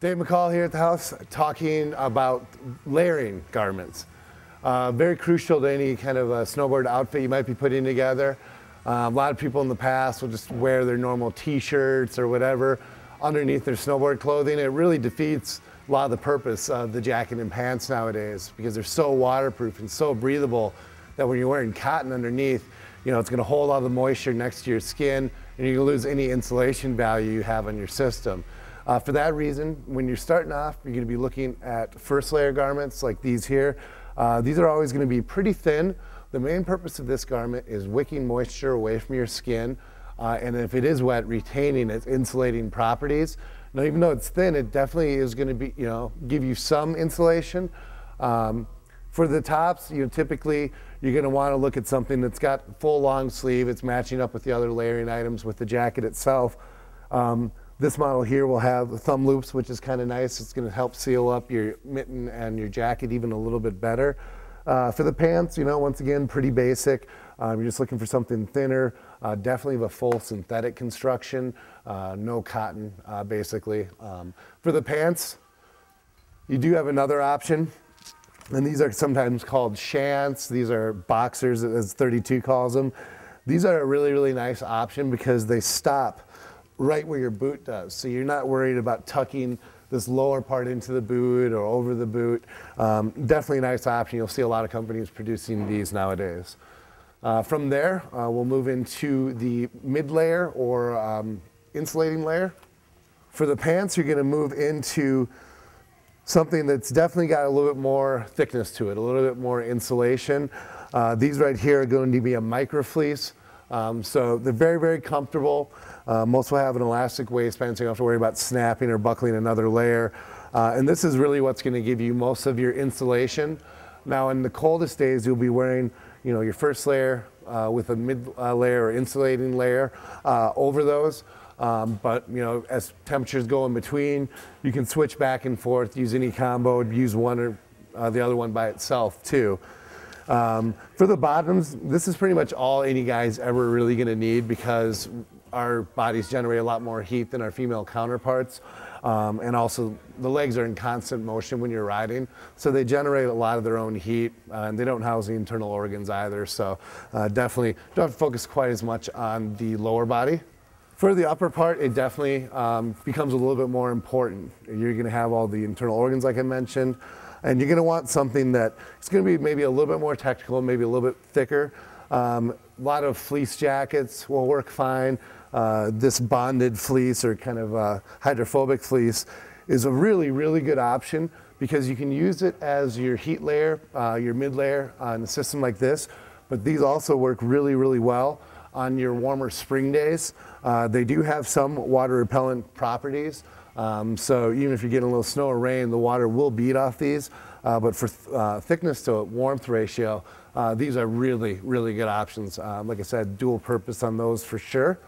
Dave McCall here at the house talking about layering garments. Very crucial to any kind of a snowboard outfit you might be putting together. A lot of people in the past will just wear their normal t-shirts or whatever underneath their snowboard clothing. It really defeats a lot of the purpose of the jacket and pants nowadays because they're so waterproof and so breathable that when you're wearing cotton underneath, you know, it's going to hold all the moisture next to your skin and you're going to lose any insulation value you have on your system. For that reason, when you're starting off, you're going to be looking at first layer garments like these here. These are always going to be pretty thin. The main purpose of this garment is wicking moisture away from your skin, and if it is wet, retaining its insulating properties. Now, even though it's thin, it definitely is going to be, give you some insulation. For the tops, typically you're going to want to look at something that's got full long sleeve. It's matching up with the other layering items with the jacket itself. This model here will have thumb loops, which is kind of nice. It's going to help seal up your mitten and your jacket even a little bit better. For the pants, once again, pretty basic. You're just looking for something thinner, definitely of a full synthetic construction, no cotton, basically. For the pants, you do have another option, and these are sometimes called shants. These are boxers, as 32 calls them. These are a really, really nice option because they stop right where your boot does. So you're not worried about tucking this lower part into the boot or over the boot. Definitely a nice option. You'll see a lot of companies producing these nowadays. From there, we'll move into the mid layer or insulating layer. For the pants, you're gonna move into something that's definitely got a little bit more thickness to it, a little bit more insulation. These right here are going to be a micro fleece. So they're very, very comfortable. Most will have an elastic waistband, so you don't have to worry about snapping or buckling another layer. And this is really what's going to give you most of your insulation. Now, in the coldest days, you'll be wearing, your first layer with a mid layer or insulating layer over those. But as temperatures go in between, you can switch back and forth, use any combo, use one or the other one by itself too. For the bottoms, this is pretty much all any guy's ever really going to need because our bodies generate a lot more heat than our female counterparts. And also the legs are in constant motion when you're riding, so they generate a lot of their own heat, and they don't house the internal organs either, so definitely don't have to focus quite as much on the lower body. For the upper part, it definitely becomes a little bit more important. You're going to have all the internal organs like I mentioned, and you're going to want something that it's going to be maybe a little bit more technical, maybe a little bit thicker. A lot of fleece jackets will work fine. This bonded fleece or kind of hydrophobic fleece is a really, really good option because you can use it as your heat layer, your mid layer on a system like this, but these also work really, really well on your warmer spring days. They do have some water repellent properties. So even if you're getting a little snow or rain, the water will bead off these. But for thickness to warmth ratio, these are really, really good options. Like I said, dual purpose on those for sure.